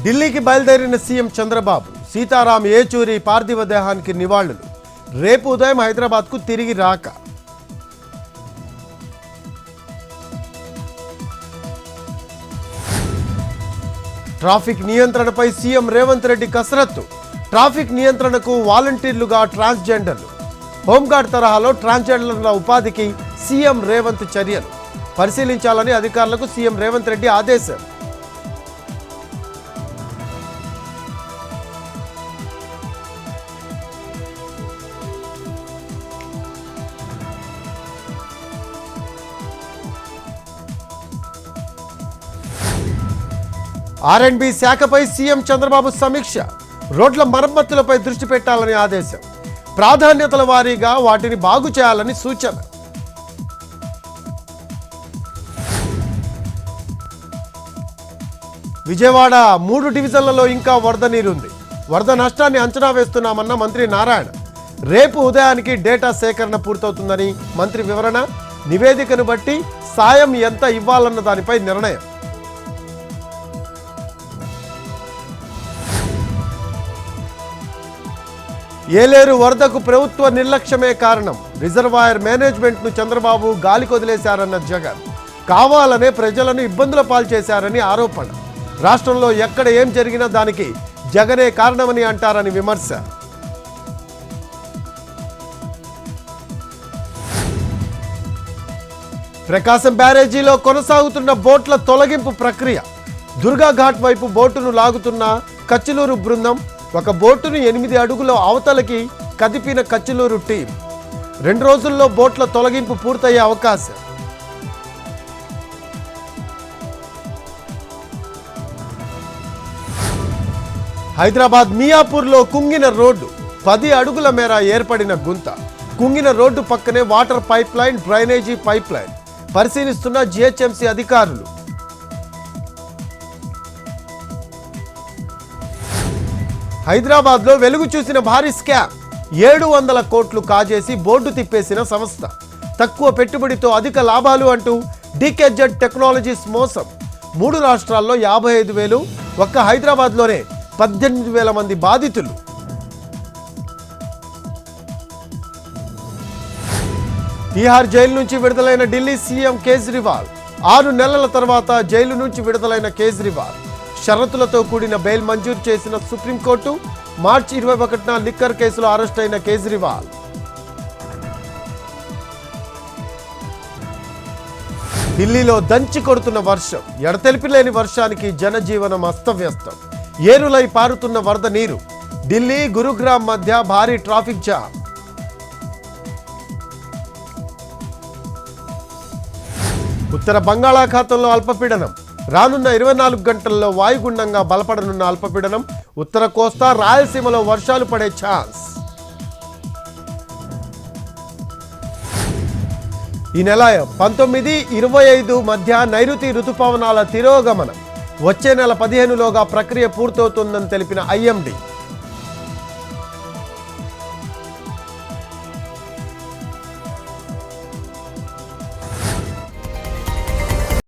ఢిల్లీకి బయలుదేరిన సీఎం చంద్రబాబు సీతారాం ఏచూరి పార్థివ దేహానికి నివాళులు. రేపు ఉదయం హైదరాబాద్కు తిరిగి రాక. ట్రాఫిక్ నియంత్రణపై సీఎం రేవంత్ రెడ్డి కసరత్తు. ట్రాఫిక్ నియంత్రణకు వాలంటీర్లుగా ట్రాన్స్జెండర్లు. హోంగార్డ్ తరహాలో ట్రాన్స్జెండర్ల ఉపాధికి సీఎం రేవంత్ చర్యలు పరిశీలించాలని అధికారులకు సీఎం రేవంత్ రెడ్డి ఆదేశం. R&B శాఖపై సీఎం చంద్రబాబు సమీక్ష. రోడ్ల మరమ్మతులపై దృష్టి పెట్టాలని ఆదేశం. ప్రాధాన్యతల వారీగా వాటిని బాగు చేయాలని సూచన. విజయవాడ 3 డివిజన్లలో ఇంకా వరద నీరుంది. వరద నష్టాన్ని అంచనా వేస్తున్నామన్న మంత్రి నారాయణ. రేపు ఉదయానికి డేటా సేకరణ పూర్తవుతుందని మంత్రి వివరణ. నివేదికను బట్టి సాయం ఎంత ఇవ్వాలన్న దానిపై నిర్ణయం. ఏలేరు వరదకు ప్రభుత్వ నిర్లక్ష్యమే కారణం. రిజర్వాయర్ మేనేజ్మెంట్ను చంద్రబాబు గాలికొదిలేశారన్న జగన్. కావాలనే ప్రజలను ఇబ్బందుల పాల్చేశారని ఆరోపణ. రాష్ట్రంలో ఎక్కడ ఏం జరిగినా దానికి జగనే కారణమని అంటారని విమర్శ. ప్రకాశం బ్యారేజీలో కొనసాగుతున్న బోట్ల తొలగింపు ప్రక్రియ. దుర్గా ఘాట్ వైపు బోటును లాగుతున్న కచ్చిలూరు బృందం. ఒక బోటును 8 అడుగుల అవతలకి కదిపిన కచ్చిలూరు టీం. 2 రోజుల్లో బోట్ల తొలగింపు పూర్తయ్యే అవకాశం. హైదరాబాద్ మియాపూర్లో కుంగిన రోడ్డు. 10 అడుగుల మేర ఏర్పడిన గుంత. కుంగిన రోడ్డు పక్కనే water pipe line, drainage pipe line పరిశీలిస్తున్న GHMC అధికారులు. హైదరాబాద్లో వెలుగు చూసిన భారీ స్కామ్. 700 కోట్లు కాజేసి బోర్డు తిప్పేసిన సంస్థ. తక్కువ పెట్టుబడితో అధిక లాభాలు అంటూ DKZ టెక్నాలజీస్ మోసం. 3 రాష్ట్రాల్లో 55,000, ఒక్క హైదరాబాద్లోనే 18,000 మంది బాధితులు. తిహార్ జైలు నుంచి విడుదలైన ఢిల్లీ సీఎం కేజ్రీవాల్. 6 నెలల తర్వాత జైలు నుంచి విడుదలైన కేజ్రీవాల్. షరతులతో కూడిన బెయిల్ మంజూరు చేసిన సుప్రీంకోర్టు. మార్చి 21న లిక్కర్ కేసులో అరెస్ట్ అయిన కేజ్రీవాల్. ఢిల్లీలో దంచి కొడుతున్న వర్షం. ఎడతెరిపి లేని వర్షానికి జనజీవనం అస్తవ్యస్తం. ఏరులై పారుతున్న వరద నీరు. ఢిల్లీ గురుగ్రామ్ మధ్య భారీ ట్రాఫిక్ జామ్. ఉత్తర బంగాళాఖాతంలో అల్పపీడనం. రానున్న 24 గంటల్లో వాయుగుండంగా బలపడనున్న అల్పపీడనం. ఉత్తర కోస్తా, రాయలసీమలో వర్షాలు పడే ఛాన్స్. ఈ నెల 19-25 మధ్య నైరుతి రుతుపవనాల తిరోగమనం. వచ్చే నెల 15లోగా ప్రక్రియ పూర్తవుతుందని తెలిపిన IMD.